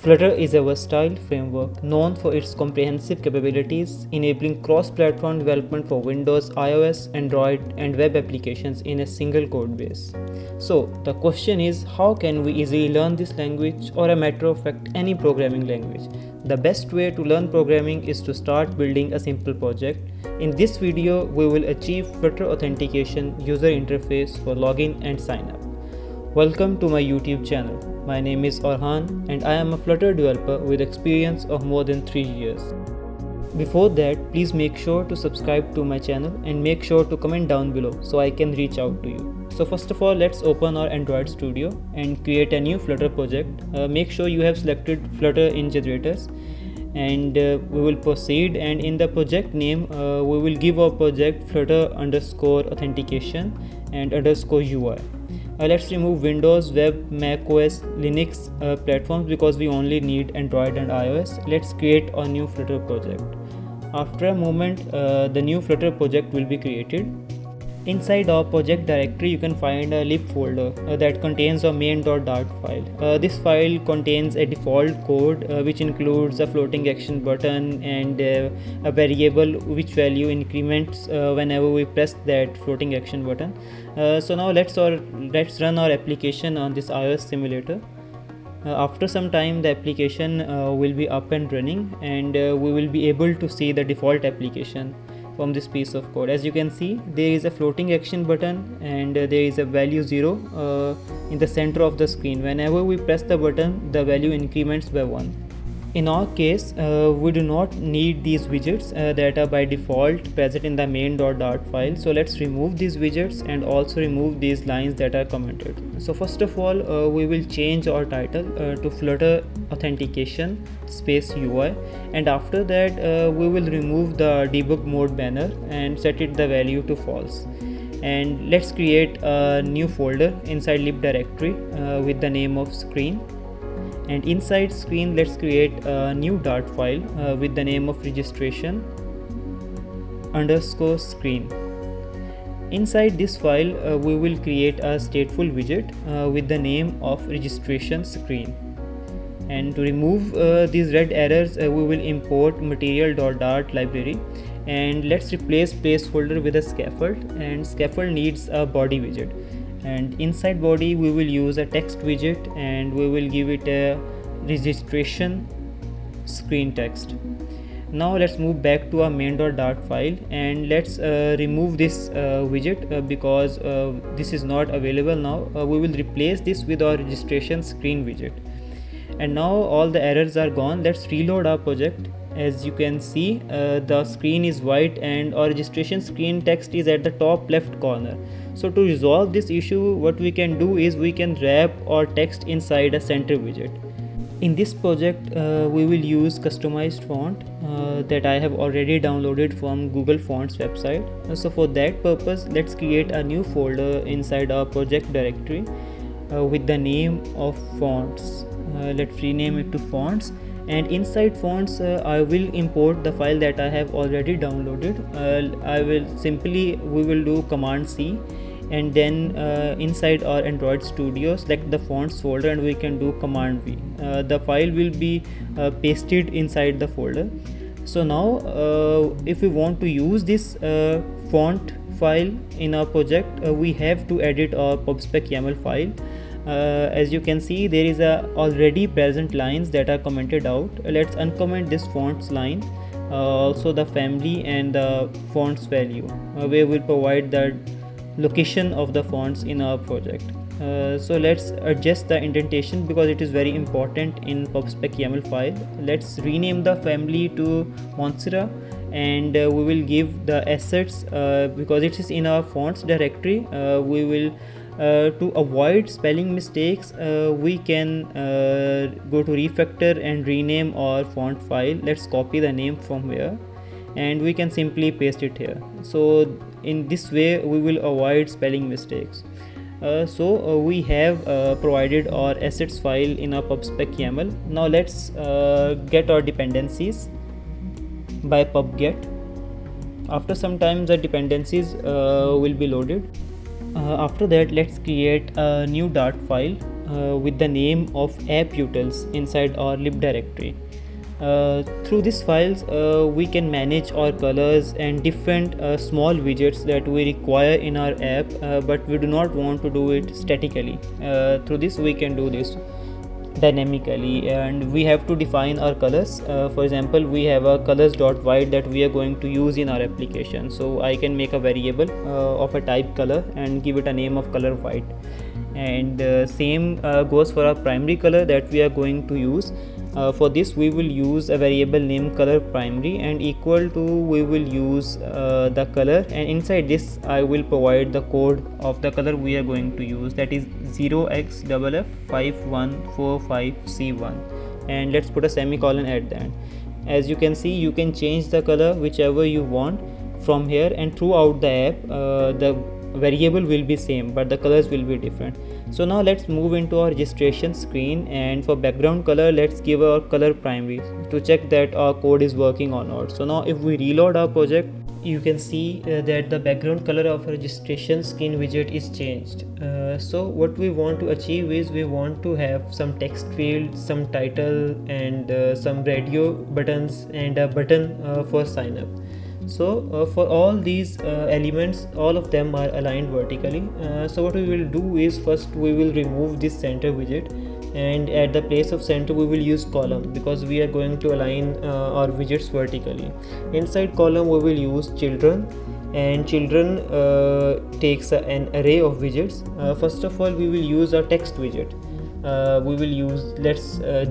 Flutter is a versatile framework known for its comprehensive capabilities, enabling cross-platform development for Windows, iOS, Android, and web applications in a single code base. So, the question is, how can we easily learn this language, or a matter of fact, any programming language? The best way to learn programming is to start building a simple project. In this video, we will achieve Flutter authentication user interface for login and sign up. Welcome to my YouTube channel. My name is Orhan and I am a Flutter developer with experience of more than 3 years. Before that, please make sure to subscribe to my channel and make sure to comment down below so I can reach out to you. So first of all, let's open our Android Studio and create a new Flutter project. Make sure you have selected Flutter in generators, and we will proceed, and in the project name we will give our project Flutter underscore authentication and underscore UI. Let's remove Windows, Web, Mac OS, Linux platforms because we only need Android and iOS. Let's create a new Flutter project. After a moment, the new Flutter project will be created. Inside our project directory, you can find a lib folder that contains a main.dart file. This file contains a default code which includes a floating action button and a variable which value increments whenever we press that floating action button. So now let's run our application on this iOS simulator. After some time, the application will be up and running, and we will be able to see the default application from this piece of code. As you can see, there is a floating action button and there is a value 0 in the center of the screen. Whenever we press the button, the value increments by 1. In our case, we do not need these widgets that are by default present in the main.dart file. So let's remove these widgets and also remove these lines that are commented. So first of all, we will change our title to Flutter authentication space UI, and after that we will remove the debug mode banner and set it the value to false. And let's create a new folder inside lib directory with the name of screen. And inside screen, let's create a new Dart file with the name of registration underscore screen. Inside this file, we will create a stateful widget with the name of registration screen. And to remove these red errors, we will import material.dart library, and let's replace placeholder with a scaffold, and scaffold needs a body widget. And inside body, we will use a text widget and we will give it a registration screen text. Now let's move back to our main.dart file and let's remove this widget because this is not available now. We will replace this with our registration screen widget. And now all the errors are gone. Let's reload our project. As you can see, the screen is white and our registration screen text is at the top left corner. So to resolve this issue, what we can do is we can wrap our text inside a center widget. In this project, we will use customized font that I have already downloaded from Google Fonts website. So for that purpose, let's create a new folder inside our project directory with the name of fonts. Let's rename it to fonts. And inside fonts, I will import the file that I have already downloaded. We will do Command C, and then inside our Android Studio, select the fonts folder and we can do Command V. The file will be pasted inside the folder. So now if we want to use this font file in our project, we have to edit our pubspec YAML file. As you can see, there is a already present lines that are commented out. Let's uncomment this fonts line, also the family and the fonts value, where we'll provide the location of the fonts in our project. So let's adjust the indentation because it is very important in pubspec YAML file. Let's rename the family to Montserrat, and we will give the assets because it is in our fonts directory. We will to avoid spelling mistakes, we can go to refactor and rename our font file. Let's copy the name from here and we can simply paste it here. So in this way we will avoid spelling mistakes. We have provided our assets file in our pubspec YAML. Now let's get our dependencies by pubget. After some time the dependencies will be loaded. After that, let's create a new Dart file with the name of app-utils inside our lib directory. Through these files we can manage our colors and different small widgets that we require in our app, but we do not want to do it statically. Through this we can do this dynamically, and we have to define our colors. For example, we have a colors.white that we are going to use in our application, so I can make a variable of a type color and give it a name of color white. And same goes for our primary color that we are going to use. For this we will use a variable named color primary, and equal to we will use the color, and inside this I will provide the code of the color we are going to use, that is 0xFF5145C1, and let's put a semicolon at the end. As you can see, you can change the color whichever you want from here, and throughout the app the variable will be same but the colors will be different. So now let's move into our registration screen, and for background color let's give our color primary to check that our code is working or not. So now if we reload our project, you can see that the background color of our registration screen widget is changed. So what we want to achieve is we want to have some text field, some title, and some radio buttons and a button for sign up. So for all these elements, all of them are aligned vertically. So what we will do is first we will remove this center widget, and at the place of center we will use column because we are going to align our widgets vertically. Inside column we will use children, and children takes an array of widgets. First of all we will use a text widget. We will use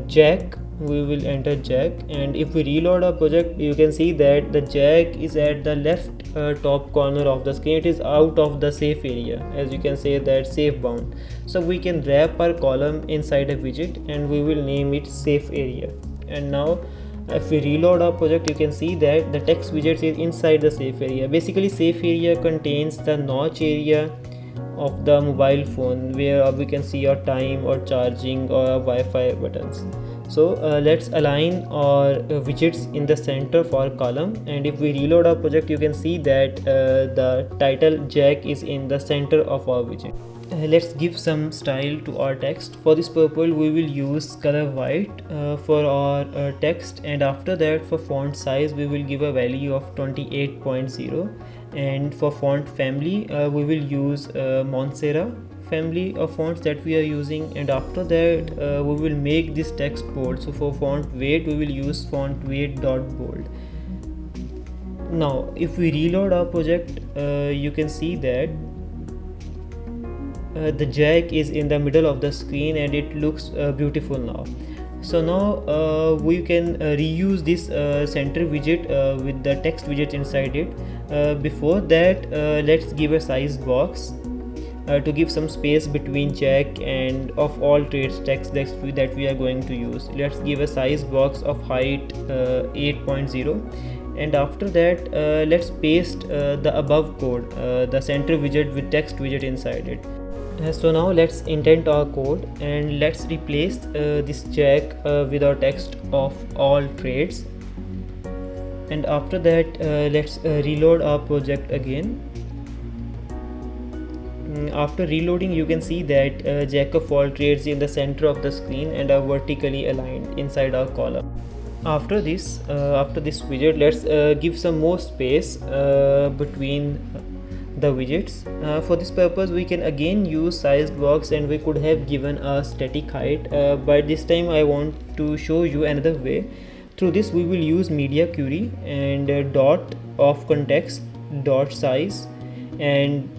Jack. We will enter Jack, and if we reload our project, you can see that the Jack is at the left top corner of the screen. It is out of the safe area, as you can say that safe bound. So we can wrap our column inside a widget and we will name it safe area. And now if we reload our project, you can see that the text widget is inside the safe area. Basically safe area contains the notch area of the mobile phone where we can see our time or charging or Wi-Fi buttons. So let's align our widgets in the center for our column, and if we reload our project, you can see that the title Jack is in the center of our widget. Let's give some style to our text. For this purpose we will use color white for our text, and after that for font size we will give a value of 28.0, and for font family we will use Montserrat family of fonts that we are using, and after that we will make this text bold. So for font weight we will use font weight dot bold. Now if we reload our project, you can see that the Jack is in the middle of the screen and it looks beautiful now. So now we can reuse this center widget with the text widget inside it. Before that let's give a size box to give some space between Jack and of all traits text that we are going to use. Let's give a size box of height 8.0, and after that let's paste the above code, the center widget with text widget inside it. So now let's indent our code and let's replace this Jack with our text of all traits, and after that let's reload our project again. After reloading, you can see that Jack of all trades is in the center of the screen and are vertically aligned inside our column. After this widget, let's give some more space between the widgets. For this purpose we can again use sized box, and we could have given a static height, but this time I want to show you another way. Through this we will use media query and dot of context dot size, and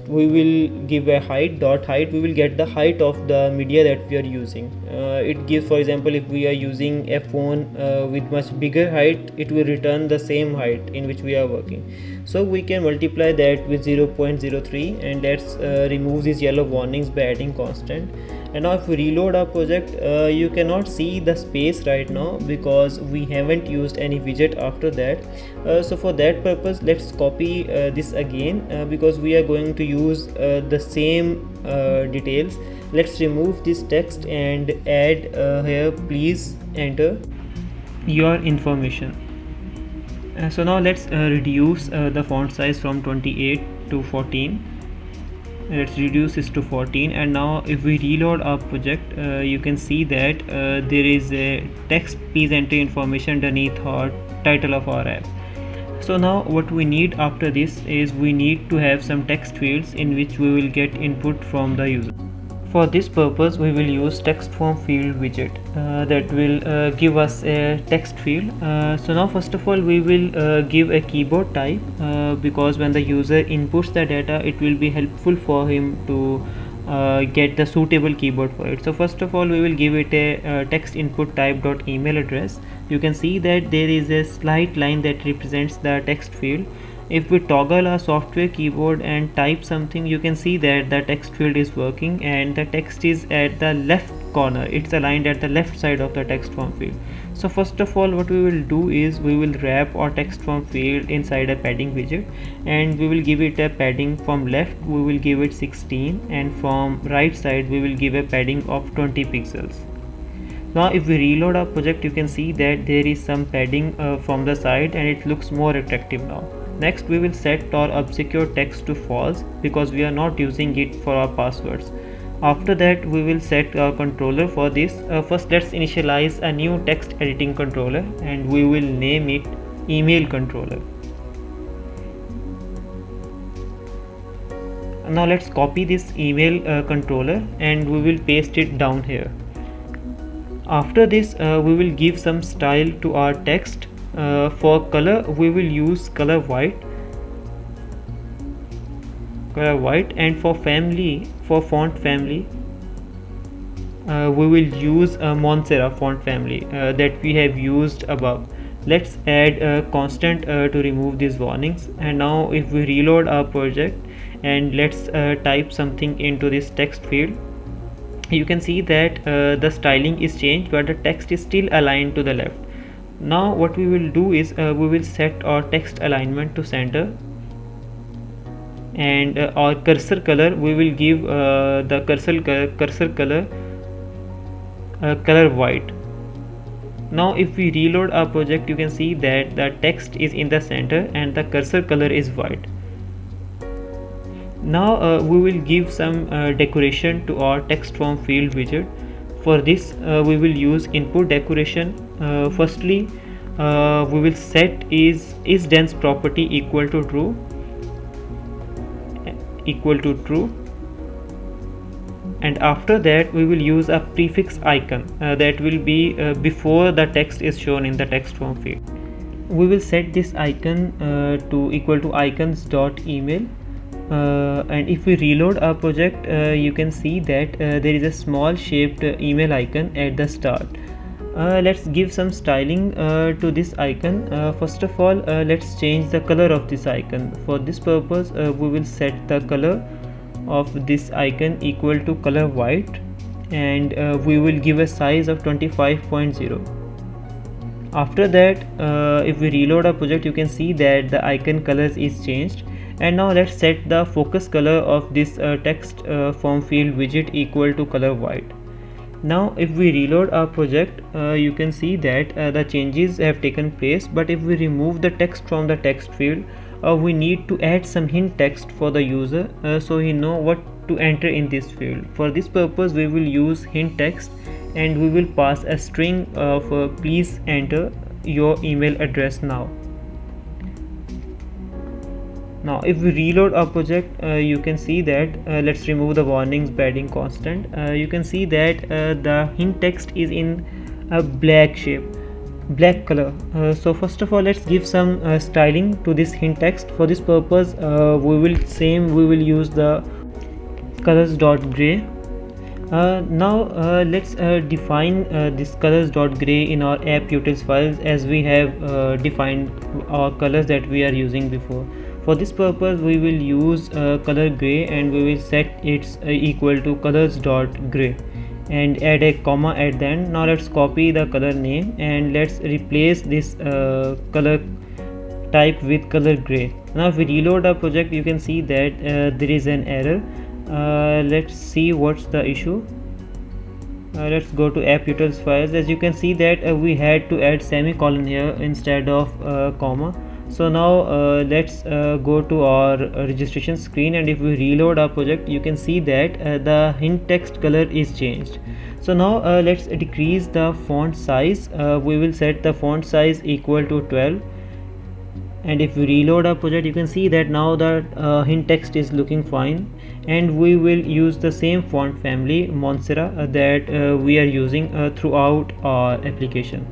we will give a height dot height. We will get the height of the media that we are using. It gives, for example, if we are using a phone with much bigger height, it will return the same height in which we are working. So we can multiply that with 0.03, and let's remove these yellow warnings by adding constant. And now if we reload our project, you cannot see the space right now because we haven't used any widget after that. So for that purpose let's copy this again because we are going to use the same details. Let's remove this text and add here please enter your information. So now let's reduce the font size from 28 to 14. Let's reduce this to 14, and now if we reload our project, you can see that there is a text please enter information underneath our title of our app. So now what we need after this is we need to have some text fields in which we will get input from the user. For this purpose we will use TextFormField widget that will give us a text field. So now first of all we will give a keyboard type because when the user inputs the data it will be helpful for him to get the suitable keyboard for it. So first of all we will give it a text input type dot email address. You can see that there is a slight line that represents the text field. If we toggle our software keyboard and type something, you can see that the text field is working and the text is at the left corner. It's aligned at the left side of the text form field. So first of all what we will do is we will wrap our text form field inside a padding widget, and we will give it a padding from left we will give it 16, and from right side we will give a padding of 20 pixels. Now if we reload our project, you can see that there is some padding from the side and it looks more attractive now. Next we will set our obscure text to false because we are not using it for our passwords. After that we will set our controller for this. First let's initialize a new text editing controller and we will name it email controller. Now let's copy this email controller and we will paste it down here. After this we will give some style to our text. For color we will use color white, and for font family we will use Sans serif font family that we have used above. Let's add a constant to remove these warnings. And now if we reload our project and let's type something into this text field, you can see that the styling is changed but the text is still aligned to the left. Now what we will do is we will set our text alignment to center, and our cursor color we will give the cursor color color white. Now if we reload our project, you can see that the text is in the center and the cursor color is white. Now we will give some decoration to our text form field widget. For this we will use input decoration. Firstly we will set is dense property equal to true, and after that we will use a prefix icon that will be before the text is shown in the text form field. We will set this icon to equal to icons.email. And if we reload our project, you can see that there is a small shaped email icon at the start. Let's give some styling to this icon. First of all let's change the color of this icon. For this purpose we will set the color of this icon equal to color white, and we will give a size of 25.0. After that if we reload our project, you can see that the icon colors is changed. And now let's set the focus color of this text form field widget equal to color white. Now if we reload our project, you can see that the changes have taken place, but if we remove the text from the text field, we need to add some hint text for the user so he know what to enter in this field. For this purpose we will use hint text and we will pass a string of please enter your email address now. Now if we reload our project, you can see that let's remove the warnings padding constant. You can see that the hint text is in a black color. So first of all let's give some styling to this hint text. For this purpose we will use the colors.gray. Now let's define this colors.gray in our app utils files as we have defined our colors that we are using before. For this purpose we will use color gray and we will set its equal to colors.gray and add a comma at the end. Now let's copy the color name and let's replace this color type with color gray. Now if we reload our project, you can see that there is an error. Let's see what's the issue. Let's go to app utils files. As you can see that we had to add semicolon here instead of comma. So now let's go to our registration screen, and if we reload our project, you can see that the hint text color is changed. So now let's decrease the font size. We will set the font size equal to 12, and if we reload our project, you can see that now the hint text is looking fine, and we will use the same font family Montserrat that we are using throughout our application.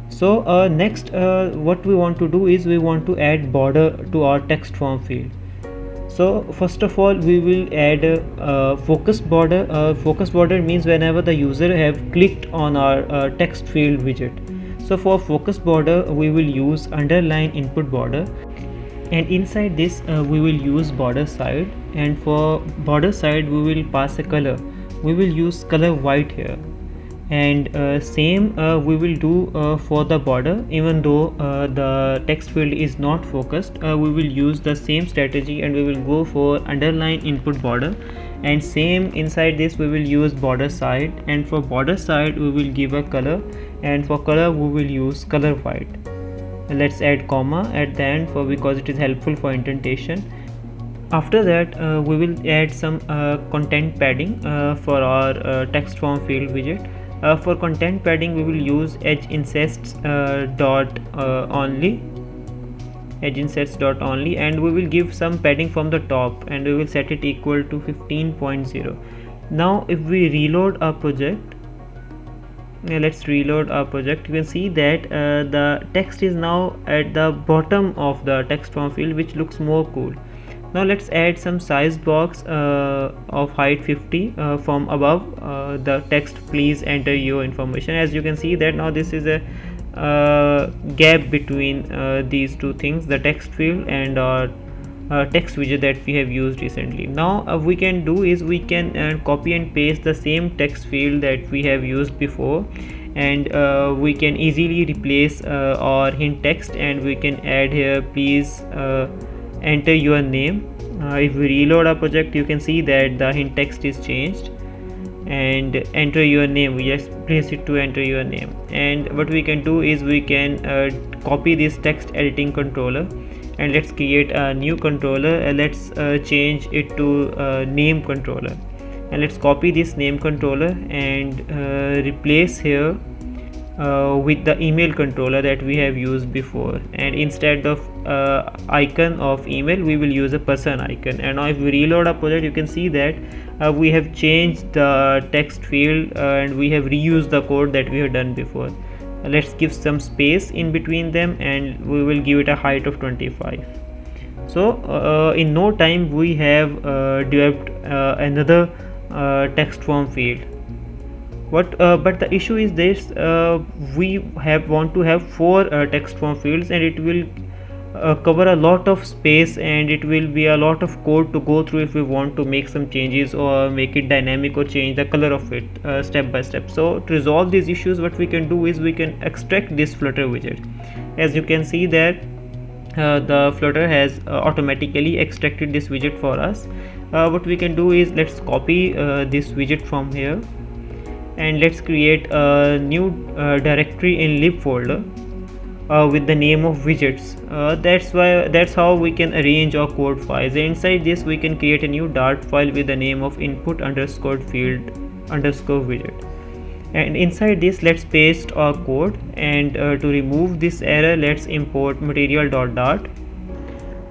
So next what we want to do is we want to add border to our text form field. So first of all we will add a focus border. Focus border means whenever the user have clicked on our text field widget. So for focus border we will use underline input border, and inside this we will use border side, and for border side we will pass a color. We will use color white here, and same we will do for the border. Even though the text field is not focused, we will use the same strategy and we will go for underline input border, and same inside this we will use border side, and for border side we will give a color, and for color we will use color white. Let's add comma at the end for because it is helpful for indentation. After that we will add some content padding for our text form field widget. For content padding we will use edge insets dot only, and we will give some padding from the top, and we will set it equal to 15.0. Now if we reload our project, let's reload our project, you can see that the text is now at the bottom of the text form field, which looks more cool. Now let's add some size box of height 50 from above the text please enter your information. As you can see that now this is a gap between these two things, the text field and our text widget that we have used recently. Now we can do is we can copy and paste the same text field that we have used before, and we can easily replace our hint text, and we can add here please enter your name. If we reload our project, you can see that the hint text is changed, and enter your name, we just place it to enter your name. And what we can do is we can copy this text editing controller, and let's create a new controller. Let's change it to name controller, and let's copy this name controller and replace here with the email controller that we have used before, and instead of icon of email we will use a person icon. And now if we reload our project, you can see that we have changed the text field and we have reused the code that we have done before. Let's give some space in between them, and we will give it a height of 25. So in no time we have developed another text form field. But the issue is this, we want to have 4 text form fields, and it will cover a lot of space, and it will be a lot of code to go through if we want to make some changes or make it dynamic or change the color of it step by step. So to resolve these issues, what we can do is we can extract this Flutter widget. As you can see that the Flutter has automatically extracted this widget for us. What we can do is let's copy this widget from here, and let's create a new directory in lib folder with the name of widgets. That's how we can arrange our code files. Inside this we can create a new dart file with the name of input underscore field underscore widget, and inside this let's paste our code. And to remove this error, let's import material.dart.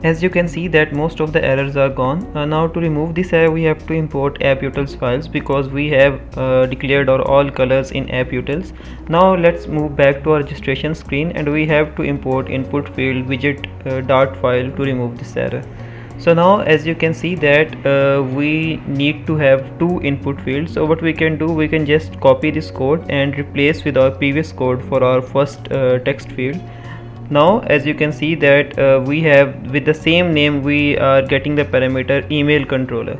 As you can see that most of the errors are gone. Now to remove this error, we have to import apputils files, because we have declared our all colors in apputils. Now let's move back to our registration screen, and we have to import input field widget dart file to remove this error. So now as you can see that we need to have 2 input fields. So what we can do, we can just copy this code and replace with our previous code for our first text field. Now as you can see that we have with the same name we are getting the parameter email controller.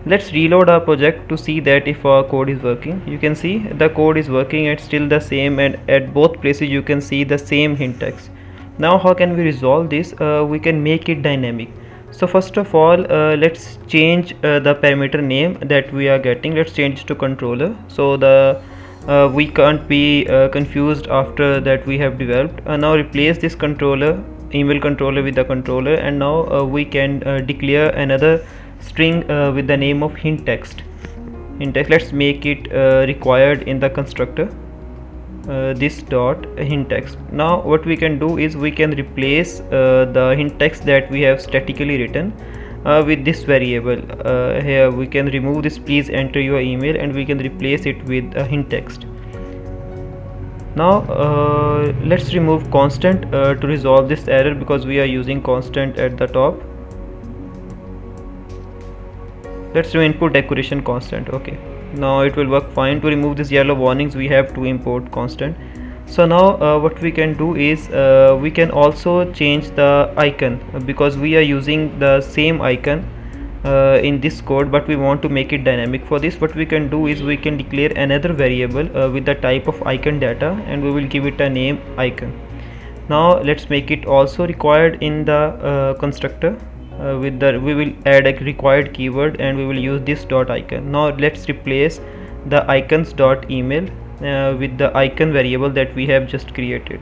Let's reload our project to see that if our code is working. You can see the code is working, it's still the same, and at both places you can see the same hint text. Now how can we resolve this? We can make it dynamic. So first of all let's change the parameter name that we are getting. Let's change it to controller. So the we can't be confused after that we have developed. Now replace this controller, email controller, with the controller, and now we can declare another string with the name of hint text. Let's make it required in the constructor, this dot hint text. Now what we can do is we can replace the hint text that we have statically written with this variable. Here we can remove this please enter your email, and we can replace it with a hint text. Now let's remove constant to resolve this error, because we are using constant at the top. Let's do input decoration constant. Okay, now it will work fine. To remove these yellow warnings, we have to import constant. So now what we can do is we can also change the icon, because we are using the same icon in this code, but we want to make it dynamic. For this, what we can do is we can declare another variable with the type of icon data, and we will give it a name icon. Now let's make it also required in the constructor. We will add a required keyword, and we will use this dot icon. Now let's replace the icons dot email with the icon variable that we have just created.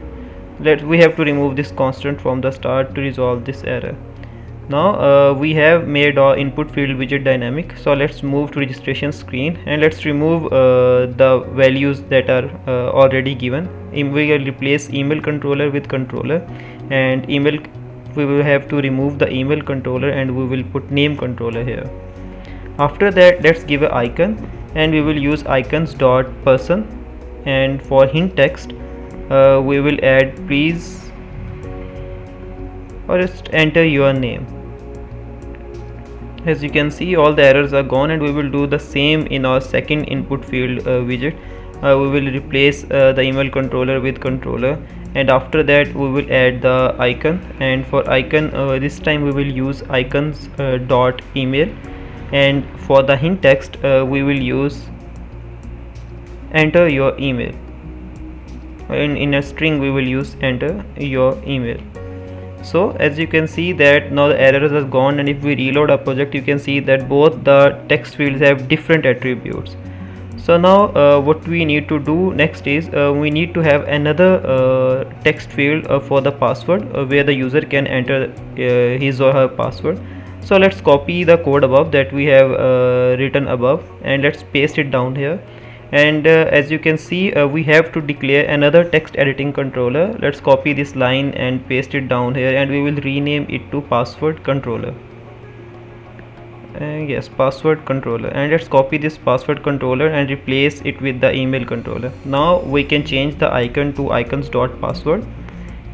We have to remove this constant from the start to resolve this error. Now we have made our input field widget dynamic. So let's move to registration screen, and let's remove the values that are already given. We will replace email controller with controller, and email we will have to remove the email controller, and we will put name controller here. After that, let's give an icon, and we will use icons dot person, and for hint text we will add please or just enter your name. As you can see, all the errors are gone, and we will do the same in our second input field widget. We will replace the email controller with controller, and after that we will add the icon, and for icon this time we will use icons dot email, and for the hint text we will use enter your email, and in a string we will use enter your email. So as you can see that now the errors are gone, and if we reload our project, you can see that both the text fields have different attributes. So now what we need to do next is we need to have another text field for the password where the user can enter his or her password. So let's copy the code above that we have written above, and let's paste it down here. And as you can see we have to declare another text editing controller. Let's copy this line and paste it down here, and we will rename it to password controller. Yes, password controller, and let's copy this password controller and replace it with the email controller. Now we can change the icon to icons dot password,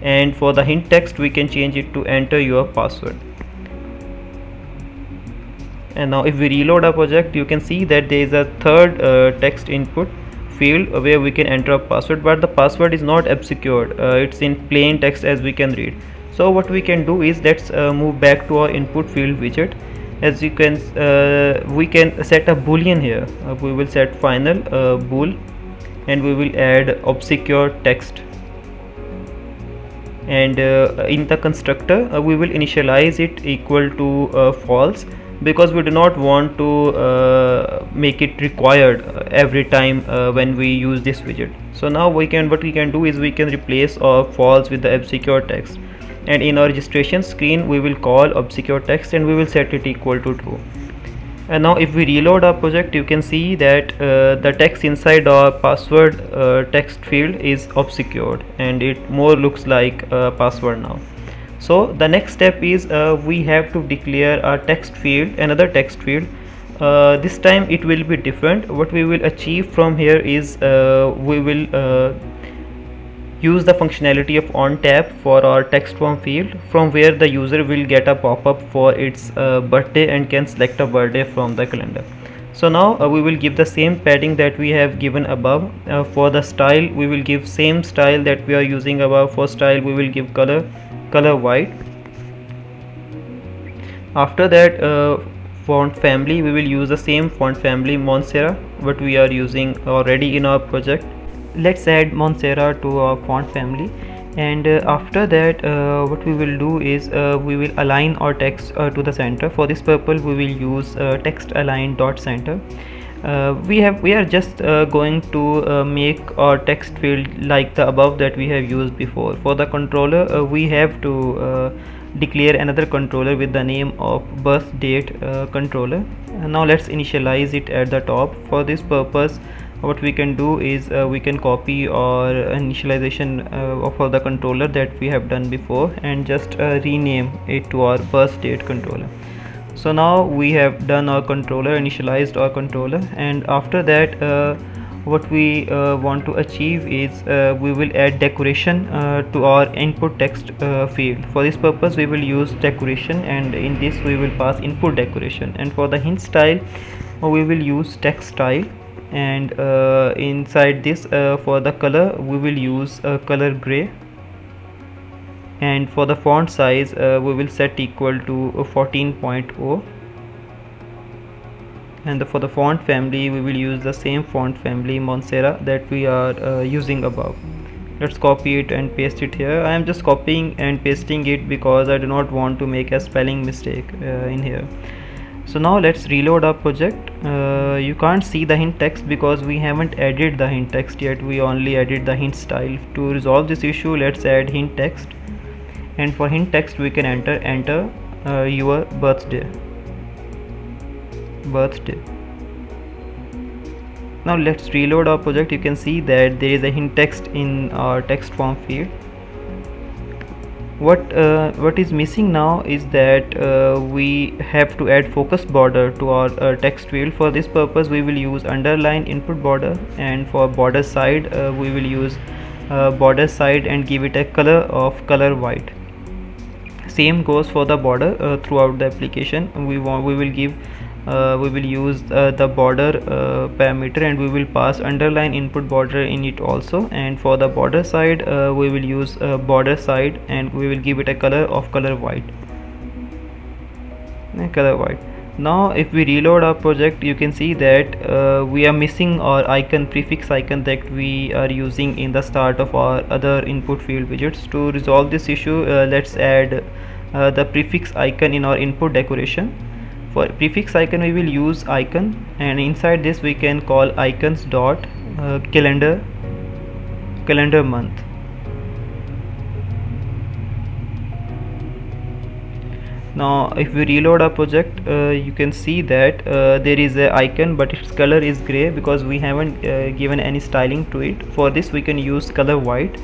and for the hint text we can change it to enter your password. And now if we reload our project, you can see that there is a third text input field where we can enter a password, but the password is not obscured, it's in plain text as we can read. So what we can do is let's move back to our input field widget. As you can we can set a boolean here. We will set final bool, and we will add obscure text, and in the constructor we will initialize it equal to false, because we do not want to make it required every time when we use this widget. So now what we can do is we can replace false with the obscure text, and in our registration screen we will call obscure text, and we will set it equal to true. And now if we reload our project, you can see that the text inside our password text field is obscured, and it more looks like password now. So the next step is we have to declare a text field, another text field. This time it will be different. What we will achieve from here is we will use the functionality of on tap for our text form field, from where the user will get a pop-up for its birthday and can select a birthday from the calendar. So now we will give the same padding that we have given above. For the style we will give same style that we are using above. For style we will give color white. After that font family, we will use the same font family Montserrat what we are using already in our project. Let's add Montserrat to our font family, and after that what we will do is we will align our text to the center. For this purpose we will use text align dot center. We are just going to make our text field like the above that we have used before. For the controller, we have to declare another controller with the name of birth date controller. Now let's initialize it at the top. For this purpose, what we can do is we can copy our initialization for the controller that we have done before and just rename it to our birth date controller. So now we have done our controller, initialized our controller, and after that what we want to achieve is we will add decoration to our input text field. For this purpose we will use decoration, and in this we will pass input decoration, and for the hint style we will use text style, and inside this for the color we will use color gray, and for the font size we will set equal to 14.0, and for the font family we will use the same font family Montserrat that we are using above. Let's copy it and paste it here. I am just copying and pasting it because I do not want to make a spelling mistake in here. So now let's reload our project. You can't see the hint text because we haven't added the hint text yet, we only added the hint style. To resolve this issue, let's add hint text, and for hint text we can enter your birthday. Now let's reload our project. You can see that there is a hint text in our text form field. What is missing now is that we have to add focus border to our text field. For this purpose we will use underline input border, and for border side we will use border side and give it a color of color white. Same goes for the border throughout the application. We will use the border parameter, and we will pass underline input border in it also, and for the border side we will use border side, and we will give it a color of color white. Now if we reload our project, you can see that we are missing our icon, prefix icon that we are using in the start of our other input field widgets. To resolve this issue, let's add the prefix icon in our input decoration. For prefix icon we will use icon, and inside this we can call icons dot calendar month. Now if we reload our project, you can see that there is a icon, but its color is gray because we haven't given any styling to it. For this we can use color white,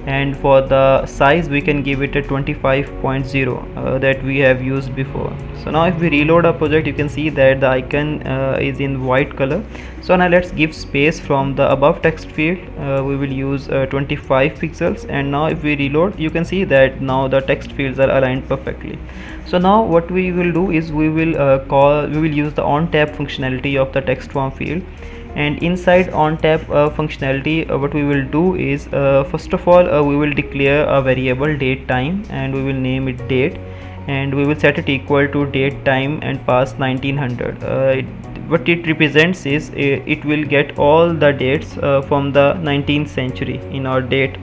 and for the size we can give it a 25.0 that we have used before. So now if we reload our project, you can see that the icon is in white color. So now let's give space from the above text field. We will use 25 pixels, and now if we reload, you can see that now the text fields are aligned perfectly. So now what we will do is we will use the on tab functionality of the text form field, and inside on tab functionality what we will do is first of all we will declare a variable date time, and we will name it date, and we will set it equal to date time and pass 1900. What it represents is it will get all the dates from the 19th century in our date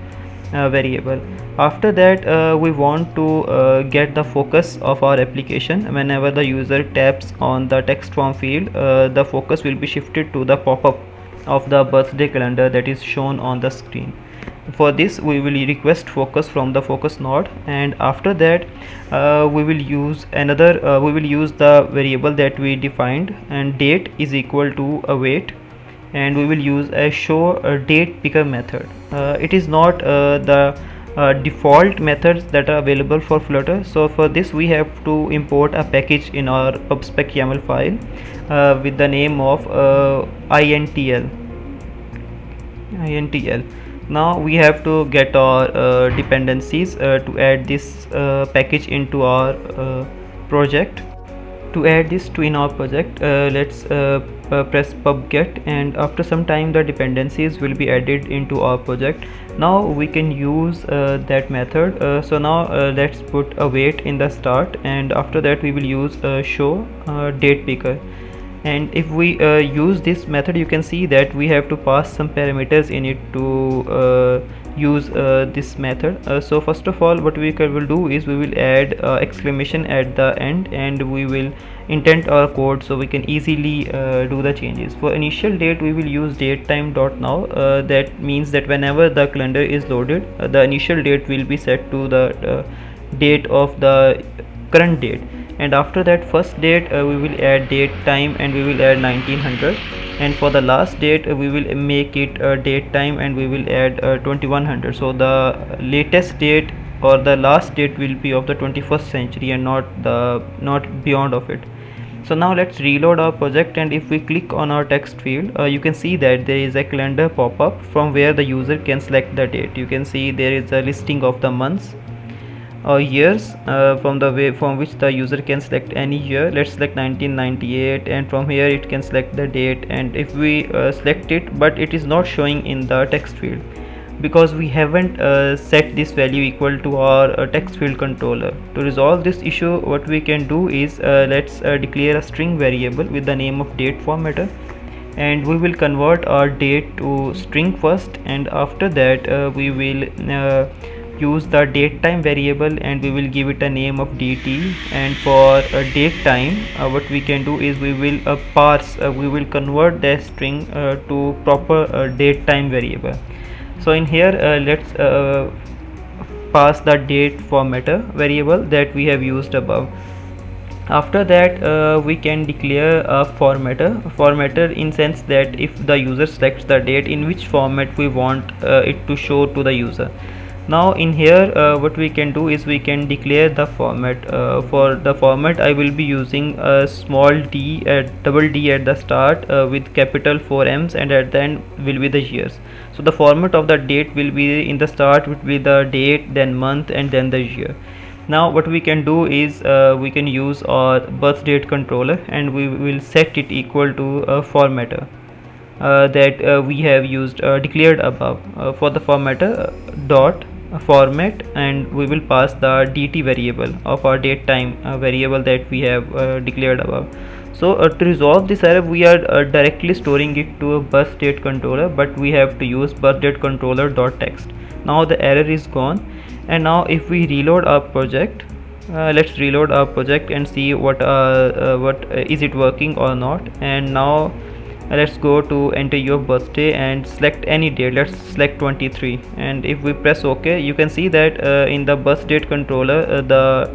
variable. After that we want to get the focus of our application. Whenever the user taps on the text form field, the focus will be shifted to the pop-up of the birthday calendar that is shown on the screen. For this we will request focus from the focus node, and after that we will use the variable that we defined, and date is equal to await, and we will use a show date picker method. It is not the default methods that are available for Flutter. So for this we have to import a package in our pubspec YAML file with the name of intl. Now we have to get our dependencies to add this package into our project. To add this in our project, let's press pub get, and after some time the dependencies will be added into our project. Now we can use that method. So now let's put await in the start, and after that we will use show date picker. And if we use this method, you can see that we have to pass some parameters in it to use this method. So first of all, what we will do is we will add exclamation at the end, and we will indent our code so we can easily do the changes. For initial date, we will use datetime.now. That means that whenever the calendar is loaded, the initial date will be set to the date of the current date, and after that first date we will add date time, and we will add 1900, and for the last date we will make it date time, and we will add 2100. So the latest date or the last date will be of the 21st century and not beyond of it. So now let's reload our project, and if we click on our text field, you can see that there is a calendar pop-up from where the user can select the date. You can see there is a listing of the months or years from the way from which the user can select any year. Let's select 1998, and from here it can select the date, and if we select it, but it is not showing in the text field because we haven't set this value equal to our text field controller. To resolve this issue, what we can do is let's declare a string variable with the name of date formatter, and we will convert our date to string first, and after that we will use the date time variable, and we will give it a name of dt. And for date time, what we can do is we will we will convert the string to proper date time variable. So in here let's pass the date formatter variable that we have used above. After that we can declare a formatter in sense that if the user selects the date, in which format we want it to show to the user. Now in here what we can do is we can declare the format. For the format, I will be using a small d double d at the start with capital 4 M's, and at the end will be the years. So the format of the date will be, in the start will be the date, then month, and then the year. Now what we can do is we can use our birth date controller, and we will set it equal to a formatter that we have used declared above. For the formatter dot format, and we will pass the dt variable of our date time variable that we have declared above. So to resolve this error, we are directly storing it to a birth date controller, but we have to use birth date controller dot text. Now the error is gone, and now if we reload our project, let's reload our project and see what is it working or not. And now let's go to enter your birthday and select any date. Let's select 23, and if we press ok, you can see that in the birth date controller the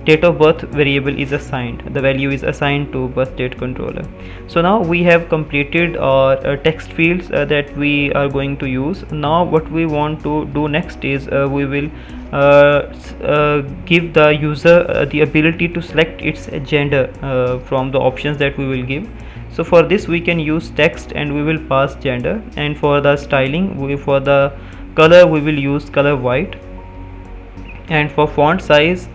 date of birth variable is assigned, the value is assigned to birth date controller. So now we have completed our text fields that we are going to use. Now what we want to do next is we will give the user the ability to select its gender from the options that we will give. So for this we can use text, and we will pass gender, and for the styling, for the color we will use color white, and for font size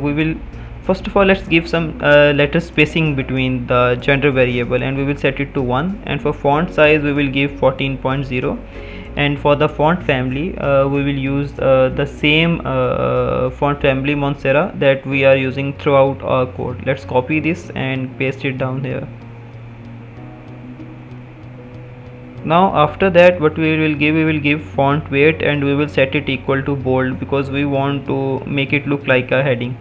we will, first of all, let's give some letter spacing between the gender variable, and we will set it to 1. And for font size we will give 14.0, and for the font family we will use the same font family Montserrat that we are using throughout our code. Let's copy this and paste it down here. Now after that what we will give font weight, and we will set it equal to bold because we want to make it look like a heading.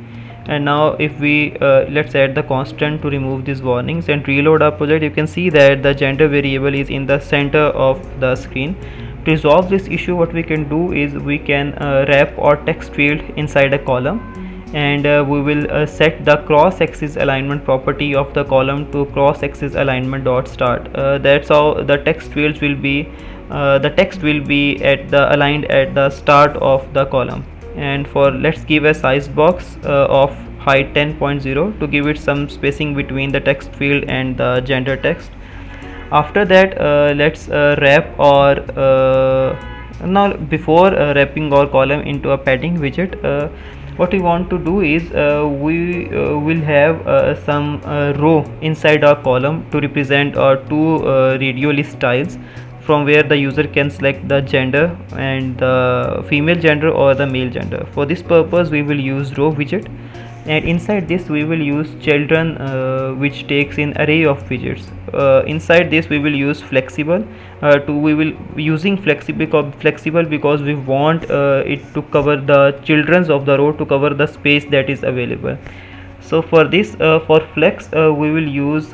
And now if we let's add the constant to remove these warnings and reload our project, you can see that the gender variable is in the center of the screen. To resolve this issue, what we can do is we can wrap our text field inside a column, and we will set the cross axis alignment property of the column to cross axis alignment dot start. That's how the text fields will be the text will be at the aligned at the start of the column. And for, let's give a size box of height 10.0 to give it some spacing between the text field and the gender text. After that let's wrap our now before wrapping our column into a padding widget, what we want to do is we will have some row inside our column to represent our two radio list styles, from where the user can select the gender and the female gender or the male gender. For this purpose we will use row widget. and inside this we will use children, which takes in array of widgets. Inside this we will use flexible, we will using flexible because we want it to cover the children's of the row, to cover the space that is available. So for this, for flex, we will use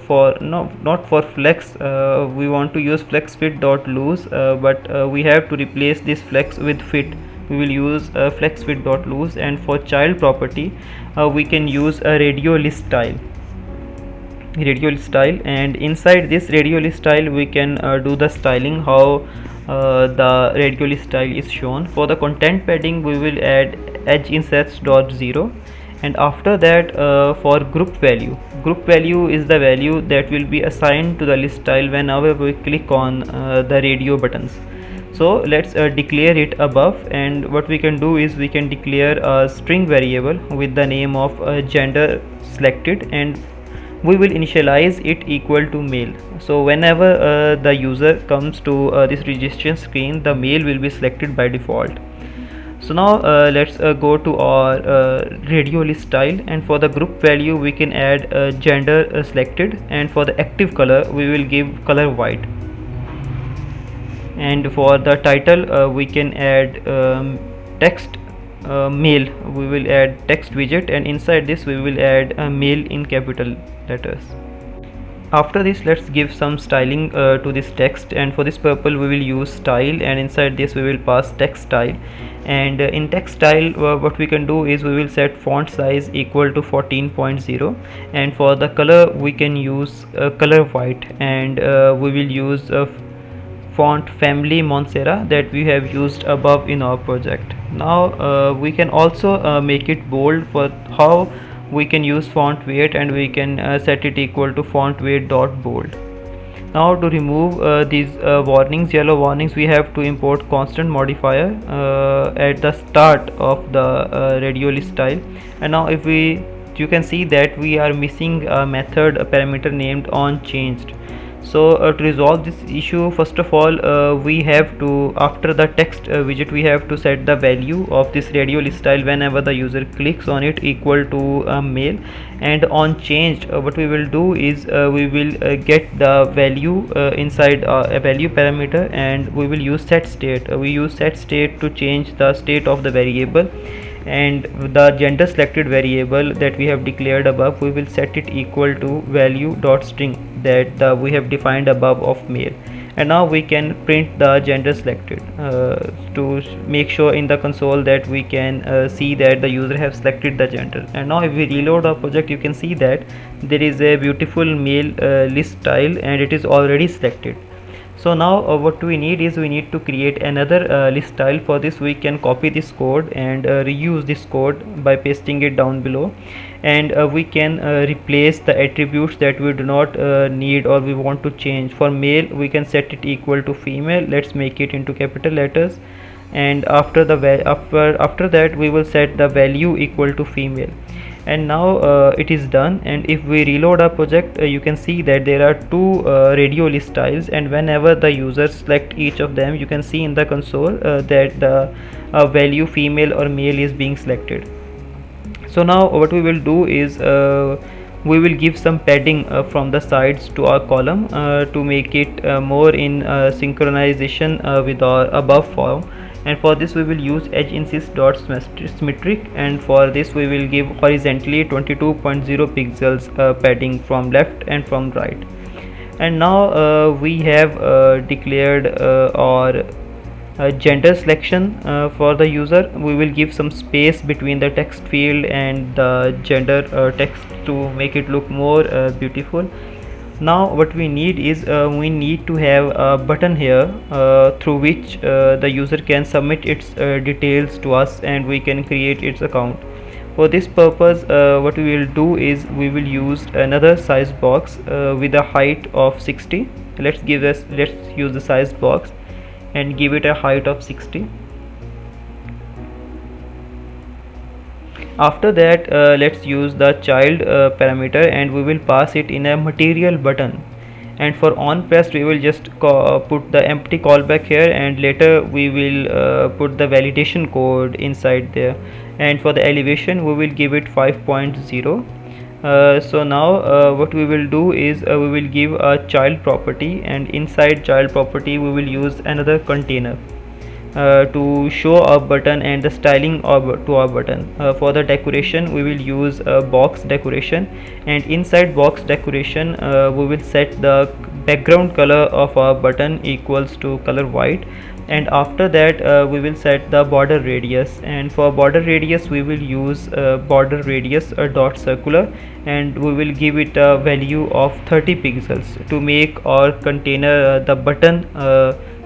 for no not for flex, we want to use flex fit dot lose, but we have to replace this flex with fit. We will use flex fit dot lose. And for child property, we can use a radio list style, and inside this radio list style we can do the styling, how the radio list style is shown. For the content padding, we will add edge insets dot 0. And after that, for group value is the value that will be assigned to the list style whenever we click on the radio buttons. So let's declare it above, and what we can do is we can declare a string variable with the name of gender selected, and we will initialize it equal to male. So whenever the user comes to this registration screen, the male will be selected by default. So now let's go to our radio list style, and for the group value we can add gender selected, and for the active color we will give color white. And for the title, we can add text male, we will add text widget, and inside this we will add male in capital letters. After this, let's give some styling to this text, and for this purpose we will use style, and inside this we will pass text style. And in text style, what we can do is we will set font size equal to 14.0, and for the color we can use color white, and we will use font family Montserrat that we have used above in our project. Now we can also make it bold. For how we can use font weight, and we can set it equal to font weight dot bold. Now to remove these warnings, yellow warnings, we have to import constant modifier at the start of the radio list style. And now if you can see that we are missing a method, a parameter named onChanged. So to resolve this issue, first of all, we have to, after the text widget, we have to set the value of this radio list style whenever the user clicks on it equal to male. And on change, what we will do is we will get the value inside a value parameter, and we will use set state. We use set state to change the state of the variable, and the gender selected variable that we have declared above, we will set it equal to value dot string that we have defined above of male. And now we can print the gender selected to make sure in the console that we can see that the user have selected the gender. And now if we reload our project, you can see that there is a beautiful male list style, and it is already selected. So now what we need is we need to create another list style. For this we can copy this code and reuse this code by pasting it down below, and we can replace the attributes that we do not need or we want to change. For male, we can set it equal to female. Let's make it into capital letters, and after that we will set the value equal to female. And now it is done. And if we reload our project, you can see that there are two radio list styles, and whenever the user select each of them, you can see in the console that the value female or male is being selected. So now what we will do is we will give some padding from the sides to our column to make it more in synchronization with our above form. And for this we will use edge insist dot symmetric, and for this we will give horizontally 22.0 pixels padding from left and from right. And now we have declared our gender selection for the user. We will give some space between the text field and the gender text to make it look more beautiful. Now what we need is we need to have a button here through which the user can submit its details to us, and we can create its account. For this purpose, what we will do is we will use another size box with a height of 60. Let's use the size box and give it a height of 60. After that, let's use the child parameter, and we will pass it in a material button. and for on pressed we will just put the empty callback here, and later we will put the validation code inside there. And for the elevation we will give it 5.0. So now what we will do is we will give a child property, and inside child property we will use another container to show our button and the styling to our button. For the decoration we will use a box decoration, and inside box decoration we will set the background color of our button equals to color white, and after that we will set the border radius, and for border radius we will use border radius dot circular, and we will give it a value of 30 pixels to make our container the button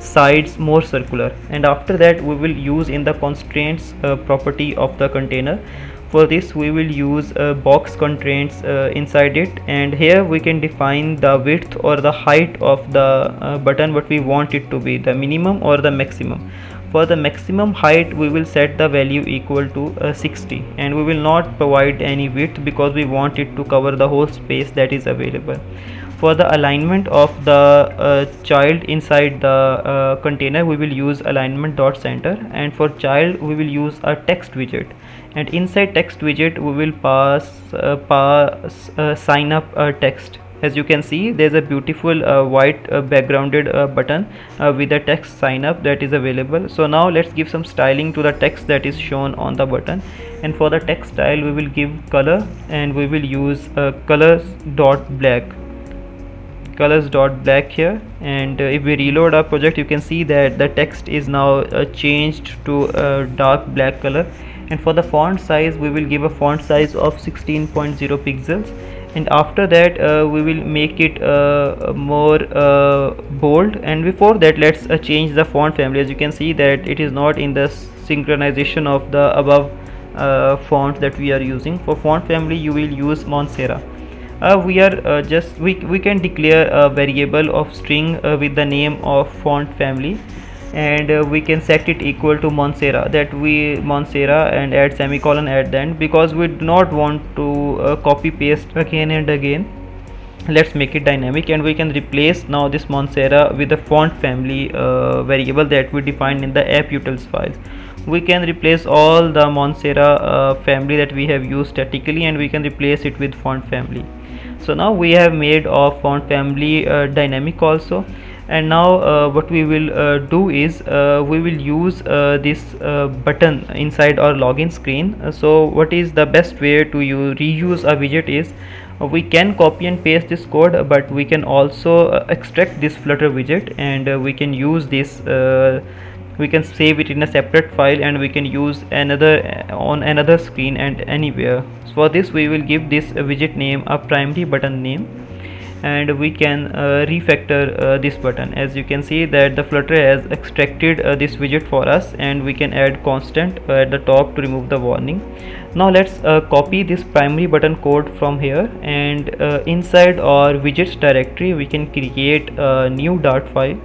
sides more circular. And after that we will use in the constraints property of the container. For this we will use box constraints inside it, and here we can define the width or the height of the button what we want it to be, the minimum or the maximum. For the maximum height we will set the value equal to 60, and we will not provide any width because we want it to cover the whole space that is available. For the alignment of the child inside the container we will use alignment dot center, and for child we will use a text widget, and inside text widget we will pass sign up text. As you can see there's a beautiful white backgrounded button with the text sign up that is available. So now let's give some styling to the text that is shown on the button, and for the text style we will give color, and we will use colors dot black here. And if we reload our project you can see that the text is now changed to a dark black color. And for the font size we will give a font size of 16.0 pixels, and after that we will make it more bold. And before that let's change the font family. As you can see that it is not in the synchronization of the above font that we are using. For font family you will use Montserrat. We can declare a variable of string with the name of font family, and we can set it equal to Montserrat, and add semicolon at the end because we do not want to copy paste again and again. Let's make it dynamic, and we can replace now this Montserrat with the font family variable that we defined in the app utils files. We can replace all the Montserrat family that we have used statically, and we can replace it with font family. So now we have made our font family dynamic also. And now what we will do is we will use this button inside our login screen. So what is the best way to reuse a widget is we can copy and paste this code, but we can also extract this Flutter widget, and we can use this we can save it in a separate file, and we can use on another screen and anywhere. So for this we will give this widget name a primary button name, and we can refactor this button. As you can see that the Flutter has extracted this widget for us, and we can add constant at the top to remove the warning. Now let's copy this primary button code from here, and inside our widgets directory we can create a new Dart file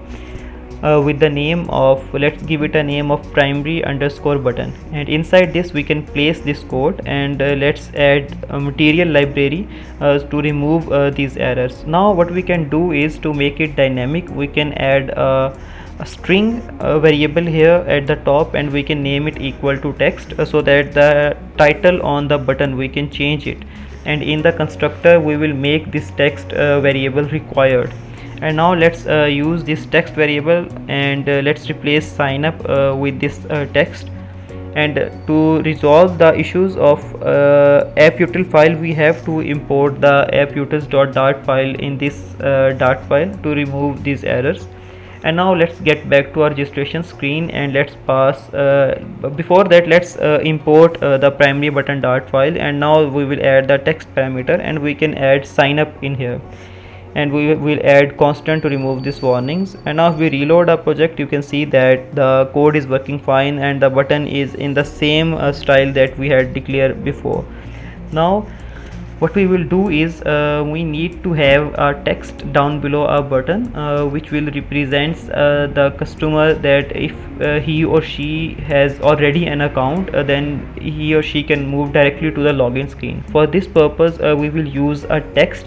with the name of, let's give it a name of primary underscore button, and inside this we can place this code, and let's add a material library to remove these errors. Now what we can do is to make it dynamic, we can add a string variable here at the top, and we can name it equal to text so that the title on the button we can change it, and in the constructor we will make this text variable required. And now let's use this text variable, and let's replace sign up with this text. And to resolve the issues of app-util file, we have to import the app-utils.dart file in this dart file to remove these errors. And now let's get back to our registration screen, and let's pass before that let's import the primary button dart file, and now we will add the text parameter, and we can add sign up in here, and we will add constant to remove these warnings. And now if we reload our project, you can see that the code is working fine, and the button is in the same style that we had declared before. Now what we will do is we need to have a text down below our button which will represents the customer, that if he or she has already an account, then he or she can move directly to the login screen. For this purpose we will use a text,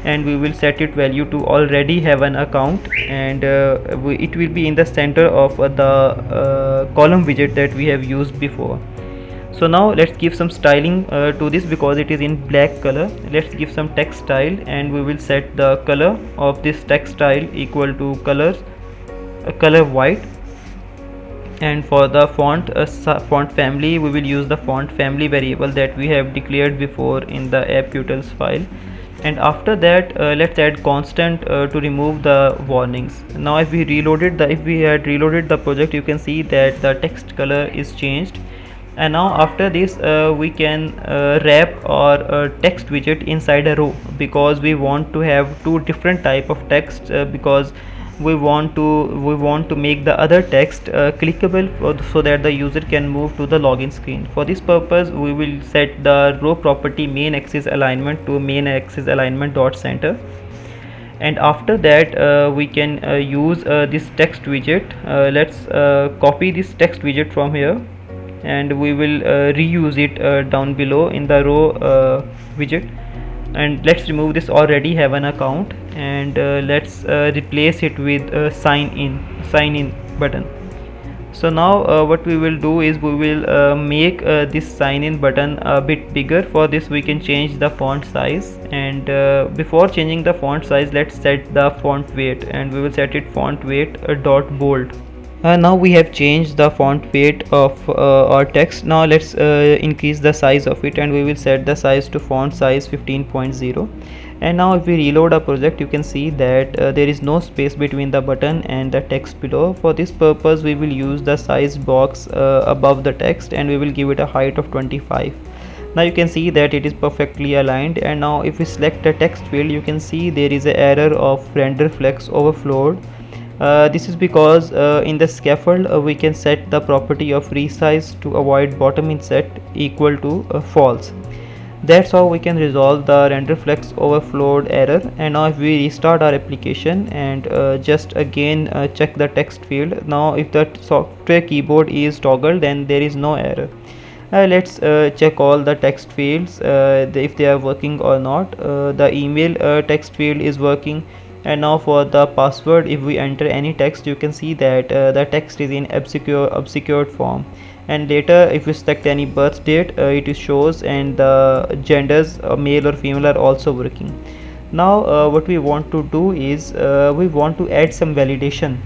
and we will set it value to already have an account, and it will be in the center of the column widget that we have used before. So now let's give some styling to this, because it is in black color. Let's give some text style, and we will set the color of this text style equal to color white. And for the font family, we will use the font family variable that we have declared before in the app-utils file. And after that, let's add constant to remove the warnings. Now if we had reloaded the project, you can see that the text color is changed. And now after this, we can wrap our text widget inside a row, because we want to have two different type of text, because we want to make the other text clickable so that the user can move to the login screen. For this purpose, we will set the row property main axis alignment to main axis alignment dot center. And after that, we can use this text widget. Let's copy this text widget from here, and we will reuse it down below in the row widget. And let's remove this already have an account, and let's replace it with sign in button. So now what we will do is we will make this sign in button a bit bigger. For this we can change the font size, and before changing the font size, let's set the font weight, and we will set it font weight dot bold. Now we have changed the font weight of our text. Now let's increase the size of it, and we will set the size to font size 15.0. And now if we reload our project, you can see that there is no space between the button and the text below. For this purpose, we will use the size box above the text, and we will give it a height of 25. Now you can see that it is perfectly aligned. And now if we select a text field, you can see there is an error of render flex overflowed. This is because in the scaffold we can set the property of resize to avoid bottom inset equal to false. That's how we can resolve the render flex overflowed error. And now if we restart our application and just again check the text field, now if the software keyboard is toggled, then there is no error. Let's check all the text fields if they are working or not. The email text field is working. And now for the password, if we enter any text, you can see that the text is in obscured form. And later if we select any birth date, it shows, and the genders male or female are also working. Now what we want to do is we want to add some validation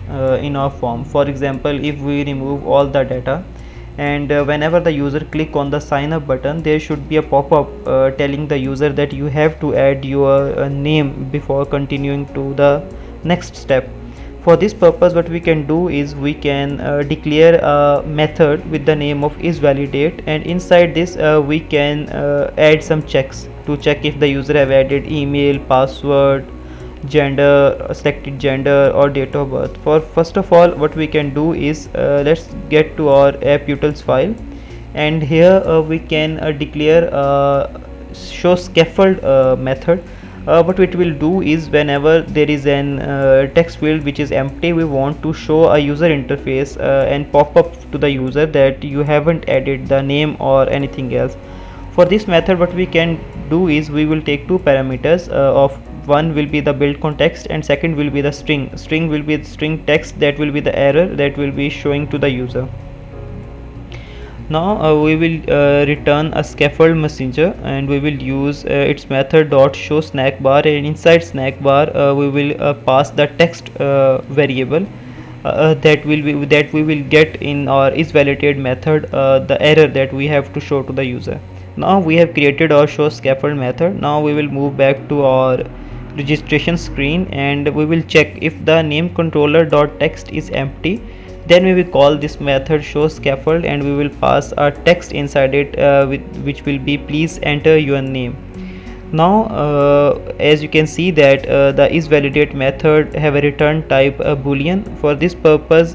in our form. For example, if we remove all the data, and whenever the user click on the sign up button, there should be a pop-up telling the user that you have to add your name before continuing to the next step. For this purpose, what we can do is we can declare a method with the name of isValidate, and inside this we can add some checks to check if the user have added email, password, gender, selected gender or date of birth. For first of all, what we can do is let's get to our app-utils file, and here we can declare show scaffold method. What it will do is whenever there is an text field which is empty, we want to show a user interface and pop up to the user that you haven't added the name or anything else. For this method, what we can do is we will take two parameters of one will be the build context, and second will be the string. String will be the string text that will be the error that will be showing to the user. Now we will return a scaffold messenger, and we will use its method dot show snack bar, and inside snack bar we will pass the text variable that we will get in our isValidate method the error that we have to show to the user. Now we have created our show scaffold method. Now we will move back to our registration screen, and we will check if the name controller dot text is empty. Then we will call this method show scaffold, and we will pass our text inside it which will be please enter your name. Now as you can see that the isValidate method have a return type boolean. For this purpose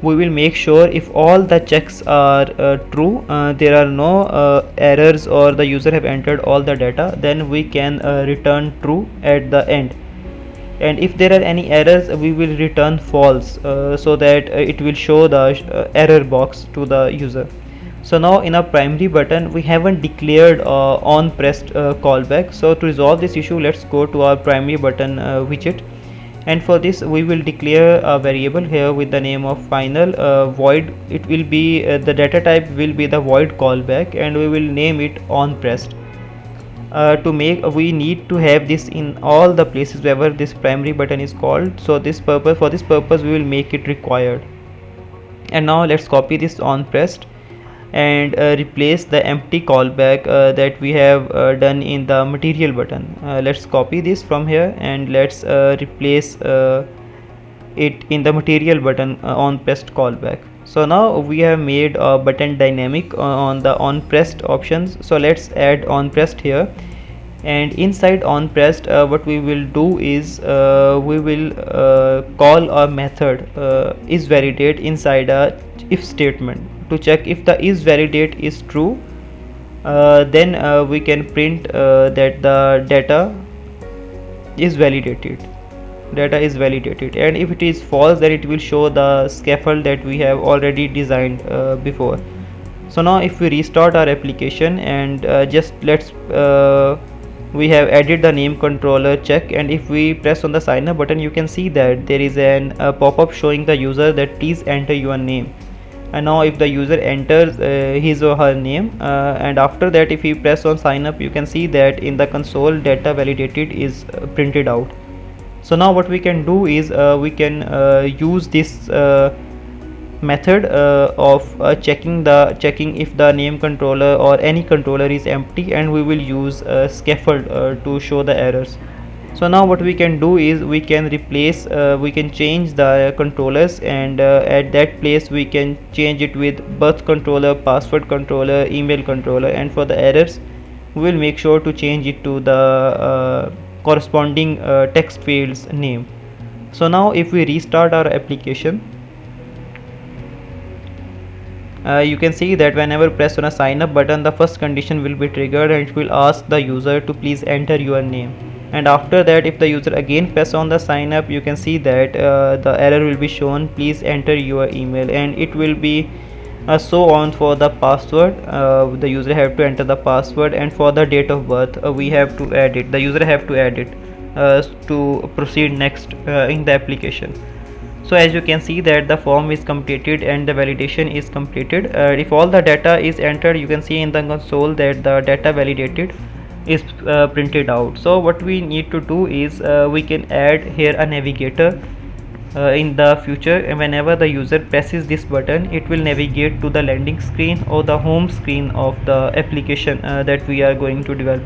we will make sure if all the checks are true, there are no errors, or the user have entered all the data, then we can return true at the end. And if there are any errors, we will return false so that it will show the error box to the user. So now in our primary button we haven't declared on pressed callback. So to resolve this issue, let's go to our primary button widget, and for this we will declare a variable here with the name of final void. It will be the data type will be the void callback, and we will name it on pressed. To make we need to have this in all the places wherever this primary button is called. So for this purpose we will make it required. And now let's copy this on pressed and replace the empty callback that we have done in the material button. Let's copy this from here and let's replace it in the material button on pressed callback. So now we have made a button dynamic on the on pressed options. So let's add on pressed here, and inside on pressed what we will do is we will call a method is validate inside a if statement to check if the is validate is true. Then we can print that the data is validated, and if it is false then it will show the scaffold that we have already designed before. So now if we restart our application and just let's we have added the name controller check, and if we press on the sign up button you can see that there is an pop-up showing the user that please enter your name. And now if the user enters his or her name and after that if we press on sign up, you can see that in the console data validated is printed out. So now what we can do is we can use this method of checking if the name controller or any controller is empty, and we will use scaffold to show the errors. So now what we can do is we can replace we can change the controllers, and at that place we can change it with birth controller, password controller, email controller, and for the errors we will make sure to change it to the corresponding text fields name. So now if we restart our application, you can see that whenever press on a sign up button, the first condition will be triggered and it will ask the user to please enter your name. And after that if the user again press on the sign up, you can see that the error will be shown, please enter your email, and it will be so on for the password. The user have to enter the password, and for the date of birth we have to add it, the user have to add it to proceed next in the application. So as you can see that the form is completed and the validation is completed. If all the data is entered, you can see in the console that the data validated is printed out. So what we need to do is we can add here a navigator in the future, and whenever the user presses this button it will navigate to the landing screen or the home screen of the application that we are going to develop.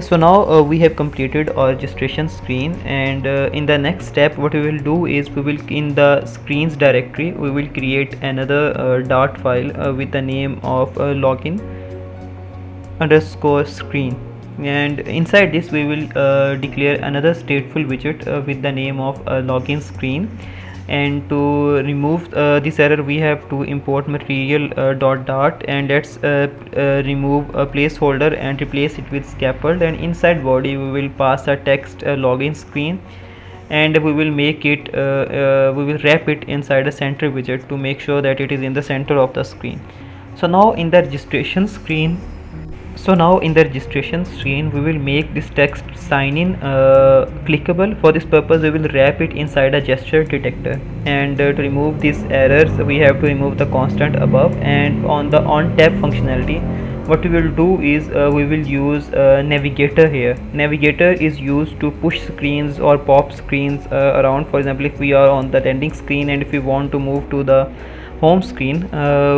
So now we have completed our registration screen, and in the next step what we will do is we will in the screens directory we will create another dart file with the name of login underscore screen, and inside this we will declare another stateful widget with the name of login screen. And to remove this error we have to import material dart, and let's remove a placeholder and replace it with scaffold, and inside body we will pass a text login screen, and we will make it we will wrap it inside a center widget to make sure that it is in the center of the screen. So now in the registration screen we will make this text sign in clickable. For this purpose we will wrap it inside a gesture detector, and to remove these errors we have to remove the constant above, and on the on tap functionality what we will do is we will use navigator here. Navigator is used to push screens or pop screens around. For example, if we are on the landing screen and if we want to move to the home screen,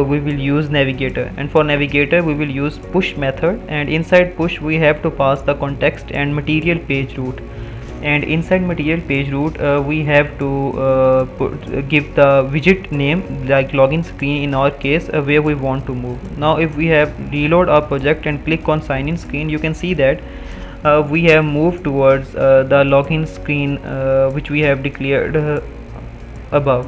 we will use navigator, and for navigator we will use push method, and inside push we have to pass the context and material page route, and inside material page route we have to give the widget name like login screen in our case where we want to move. Now if we have reload our project and click on sign in screen, you can see that we have moved towards the login screen which we have declared above.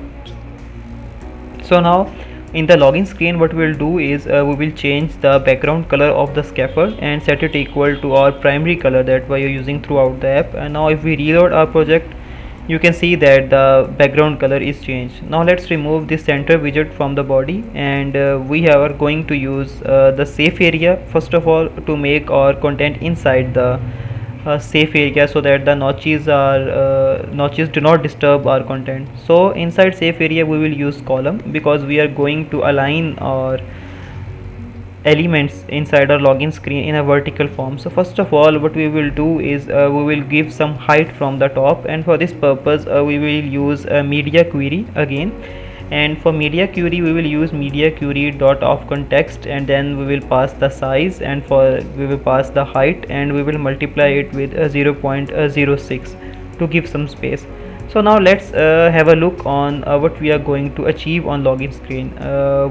So now in the login screen what we will do is we will change the background color of the scaffold and set it equal to our primary color that we are using throughout the app. And now if we reload our project, you can see that the background color is changed. Now let's remove the center widget from the body, and we are going to use the safe area first of all to make our content inside the safe area, so that the notches do not disturb our content. So inside safe area we will use column, because we are going to align our elements inside our login screen in a vertical form. So first of all what we will do is we will give some height from the top, and for this purpose we will use a media query again. And for media query we will use media query dot of context, and then we will pass the size, and for we will pass the height, and we will multiply it with 0.06 to give some space. So now let's have a look on what we are going to achieve on login screen.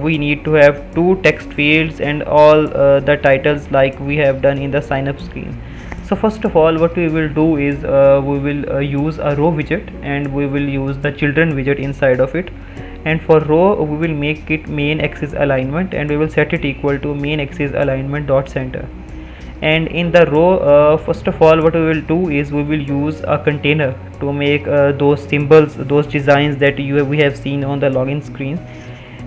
We need to have two text fields and all the titles like we have done in the sign up screen. So first of all what we will do is we will use a row widget, and we will use the children widget inside of it. And for row we will make it main axis alignment, and we will set it equal to main axis alignment dot center. And in the row first of all what we will do is we will use a container to make those symbols, those designs that we have seen on the login screen.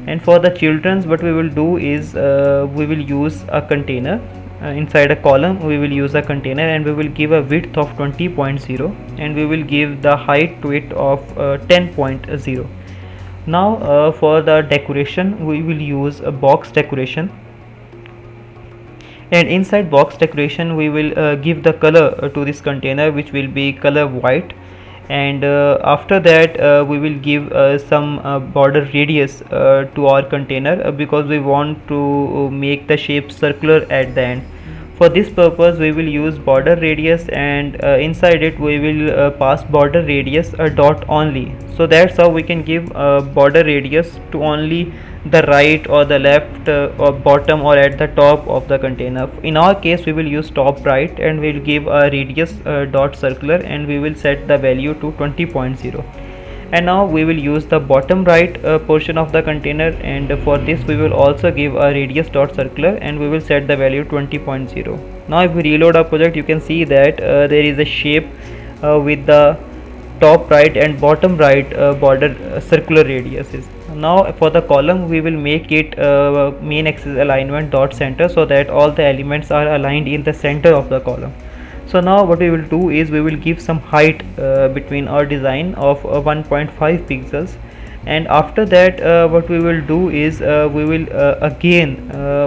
And for the children's what we will do is we will use a container inside a column. We will use a container, and we will give a width of 20.0, and we will give the height to it of 10.0. Now for the decoration we will use a box decoration, and inside box decoration we will give the color to this container, which will be color white. And after that we will give some border radius to our container, because we want to make the shape circular at the end. For this purpose we will use border radius, and inside it we will pass border radius a dot only. So that's how we can give border radius to only the right or the left or bottom or at the top of the container. In our case we will use top right, and we will give a radius dot circular, and we will set the value to 20.0. And now we will use the bottom right portion of the container, and for this we will also give a radius dot circular, and we will set the value 20.0. Now if we reload our project, you can see that there is a shape with the top right and bottom right border circular radiuses. Now for the column we will make it main axis alignment dot center, so that all the elements are aligned in the center of the column. So now what we will do is we will give some height between our design of 1.5 pixels. And after that what we will do is we will again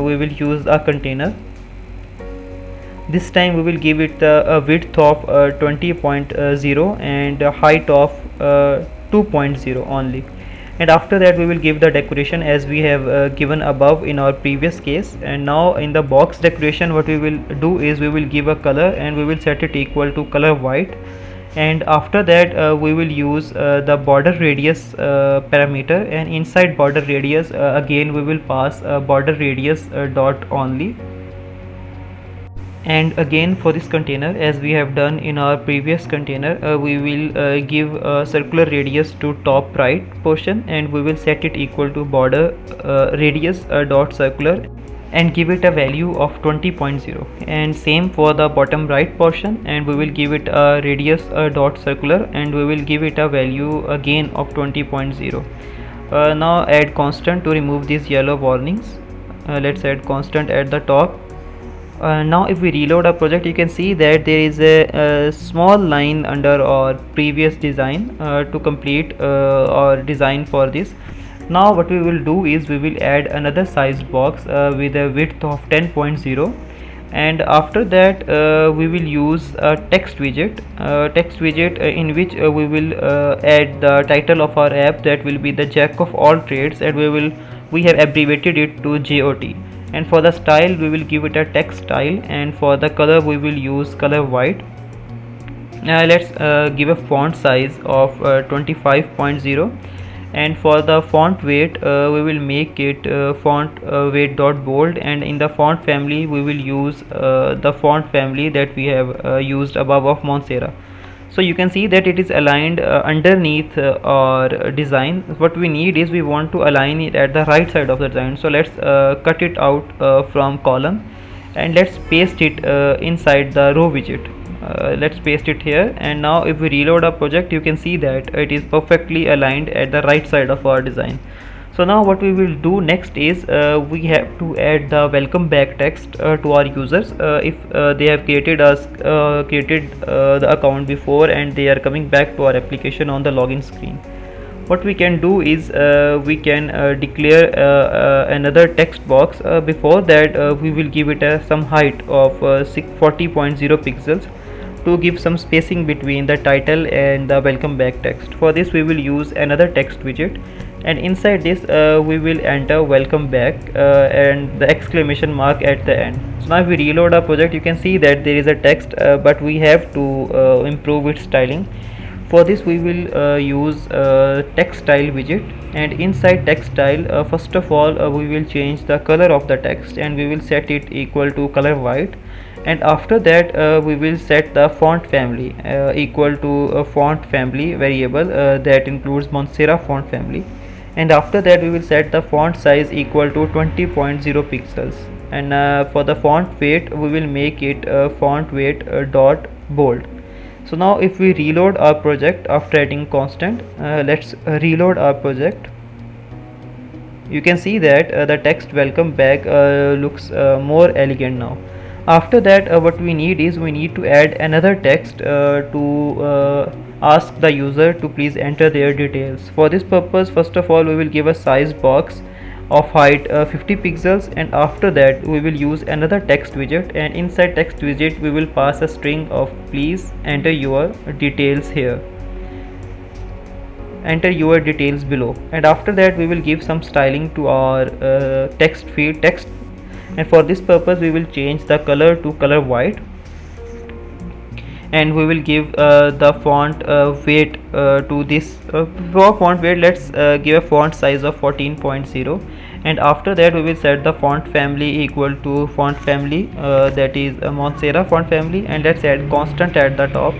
we will use a container. This time we will give it a width of 20.0 and a height of 2.0 only. And after that we will give the decoration as we have given above in our previous case. And now in the box decoration what we will do is we will give a color, and we will set it equal to color white. And after that we will use the border radius parameter, and inside border radius again we will pass border radius dot only. And again for this container, as we have done in our previous container, we will give a circular radius to top right portion, and we will set it equal to border radius dot circular, and give it a value of 20.0. and same for the bottom right portion, and we will give it a radius dot circular, and we will give it a value again of 20.0. Now add constant to remove these yellow warnings. Let's add constant at the top. Now if we reload our project, you can see that there is a small line under our previous design to complete our design for this. Now what we will do is we will add another sized box with a width of 10.0, and after that we will use a text widget in which we will add the title of our app, that will be the jack of all trades, and we have abbreviated it to JOT. And for the style we will give it a text style, and for the color we will use color white. Let's give a font size of 25.0, and for the font weight we will make it font weight dot bold, and in the font family we will use the font family that we have used above of Montserrat. So you can see that it is aligned underneath our design. What we need is we want to align it at the right side of the design. So let's cut it out from column, and let's paste it inside the row widget. let's paste it here, and now if we reload our project, you can see that it is perfectly aligned at the right side of our design. So now what we will do next is we have to add the welcome back text to our users if they have created the account before and they are coming back to our application on the login screen. What we can do is we can declare another text box. Before that we will give it some height of 40.0 pixels to give some spacing between the title and the welcome back text. For this we will use another text widget, and inside this we will enter welcome back and the exclamation mark at the end. So now if we reload our project, you can see that there is a text but we have to improve its styling. For this we will use text style widget, and inside text style first of all we will change the color of the text and we will set it equal to color white, and after that we will set the font family equal to a font family variable that includes Montserrat font family, and after that we will set the font size equal to 20.0 pixels, and for the font weight we will make it font weight dot bold. So now if we reload our project after adding constant, let's reload our project. You can see that the text welcome back looks more elegant now. After that what we need is we need to add another text to ask the user to please enter their details. For this purpose, first of all we will give a size box of height 50 pixels, and after that we will use another text widget, and inside text widget we will pass a string of please enter your details here, enter your details below, and after that we will give some styling to our text field text, and for this purpose we will change the color to color white, and we will give the font weight to this for font weight let's give a font size of 14.0, and after that we will set the font family equal to font family that is Montserrat font family, and let's add constant at the top.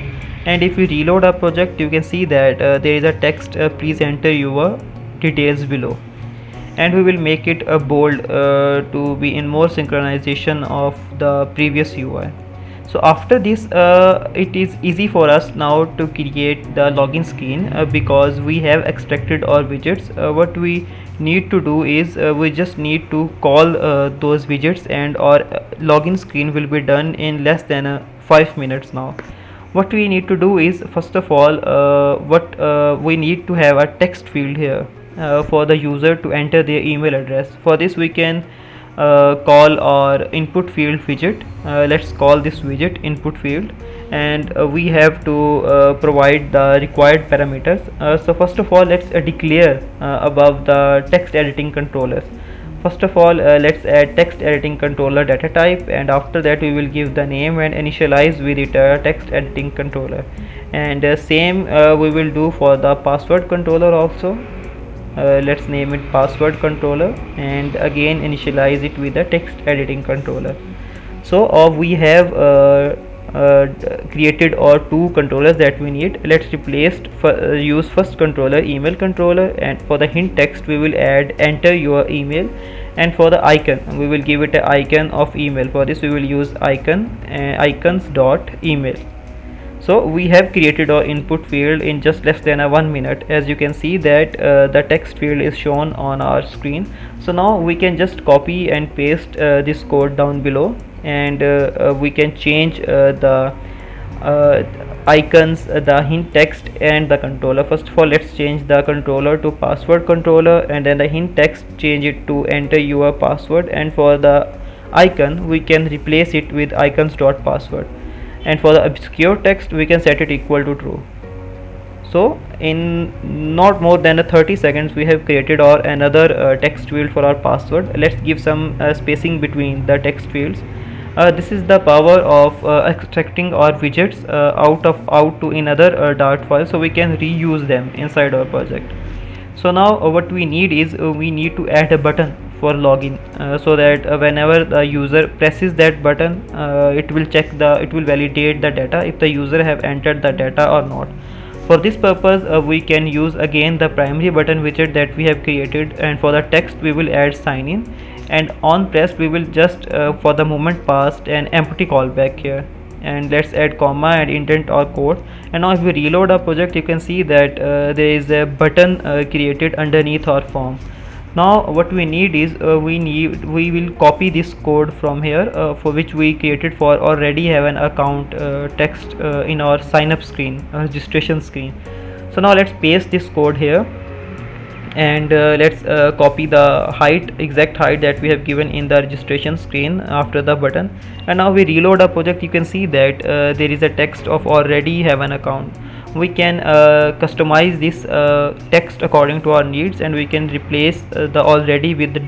And if we reload our project, you can see that there is a text please enter your details below, and we will make it a bold to be in more synchronization of the previous UI. So after this it is easy for us now to create the login screen because we have extracted our widgets. What we need to do is we just need to call those widgets, and our login screen will be done in less than 5 minutes now. What we need to do is first of all we need to have a text field here for the user to enter their email address. For this we can call our input field widget. Let's call this widget input field, and we have to provide the required parameters. So first of all let's declare above the text editing controllers. First of all let's add text editing controller data type, and after that we will give the name and initialize with it text editing controller, and same we will do for the password controller also. Let's name it password controller, and again initialize it with the text editing controller. So we have created our two controllers that we need. Let's use first controller email controller, and for the hint text we will add enter your email, and for the icon we will give it an icon of email. For this we will use icons dot email. So we have created our input field in just less than 1 minute. As you can see that the text field is shown on our screen. So now we can just copy and paste this code down below, and we can change the icons, the hint text and the controller. First of all let's change the controller to password controller, and then the hint text change it to enter your password, and for the icon we can replace it with icons.password, and for the obscure text we can set it equal to true. So in not more than 30 seconds we have created our another text field for our password. Let's give some spacing between the text fields. This is the power of extracting our widgets out to another Dart file, so we can reuse them inside our project. So now what we need is we need to add a button for login so that whenever the user presses that button it will validate the data if the user have entered the data or not. For this purpose we can use again the primary button widget that we have created, and for the text we will add sign in, and on press we will just for the moment passed an empty callback here, and let's add comma and indent our code. And now if we reload our project, you can see that there is a button created underneath our form. Now what we need is we will copy this code from here, for which we created for already have an account text in our sign up screen, registration screen. So now let's paste this code here, and let's copy the exact height that we have given in the registration screen after the button. And now we reload our project. You can see that there is a text of already have an account. We can customize this text according to our needs, and we can replace the already with the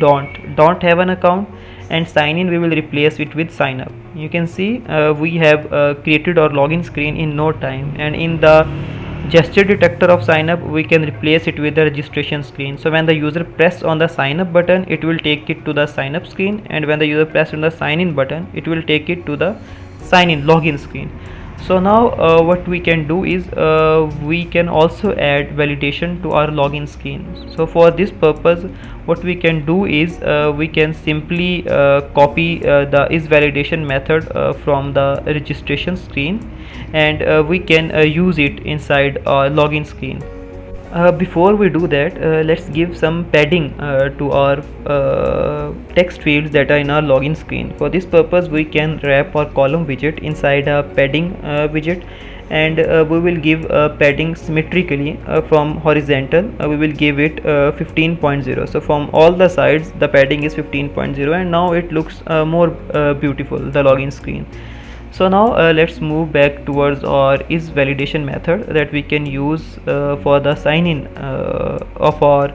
don't have an account, and sign in we will replace it with sign up. You can see we have created our login screen in no time, and in the gesture detector of sign up we can replace it with the registration screen. So when the user press on the sign up button, it will take it to the sign up screen, and when the user press on the sign in button, it will take it to the sign in login screen. So now what we can do is we can also add validation to our login screen. So for this purpose, what we can do is we can simply copy the is validation method from the registration screen, and we can use it inside our login screen. Before we do that, let's give some padding to our text fields that are in our login screen. For this purpose, we can wrap our column widget inside a padding widget, and we will give padding symmetrically from horizontal. We will give it 15.0. So from all the sides the padding is 15.0, and now it looks more beautiful, the login screen. So now let's move back towards our is validation method that we can use for the sign in of our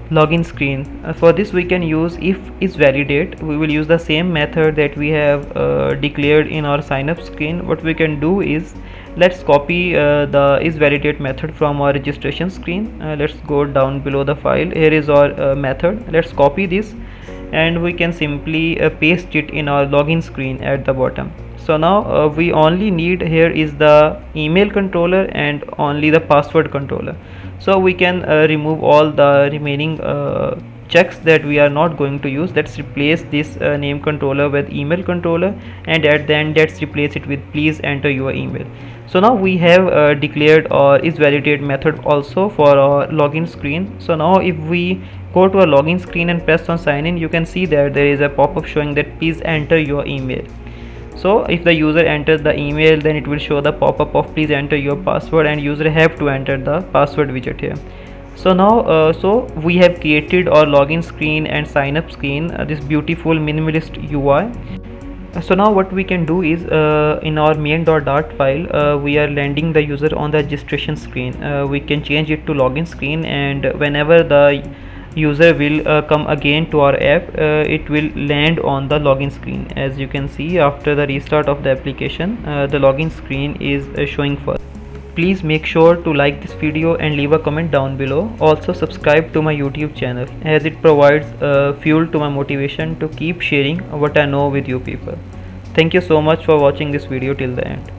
login screen. For this we can use if is validate. We will use the same method that we have declared in our sign up screen. What we can do is let's copy the is validate method from our registration screen. Let's go down below the file. Here is our method. Let's copy this, and we can simply paste it in our login screen at the bottom. So now we only need here is the email controller and only the password controller. So we can remove all the remaining checks that we are not going to use. Let's replace this name controller with email controller, and at the end let's replace it with please enter your email. So now we have declared our is validate method also for our login screen. So now if we go to our login screen and press on sign in, you can see that there is a pop-up showing that please enter your email. So if the user enters the email, then it will show the pop-up of please enter your password, and user have to enter the password widget here. So now so we have created our login screen and sign up screen, this beautiful minimalist UI. So now what we can do is in our main.dart file we are landing the user on the registration screen. We can change it to login screen, and whenever the user will come again to our app, it will land on the login screen. As you can see, after the restart of the application, the login screen is showing first. Please make sure to like this video and leave a comment down below. Also subscribe to my YouTube channel, as it provides fuel to my motivation to keep sharing what I know with you people. Thank you so much for watching this video till the end.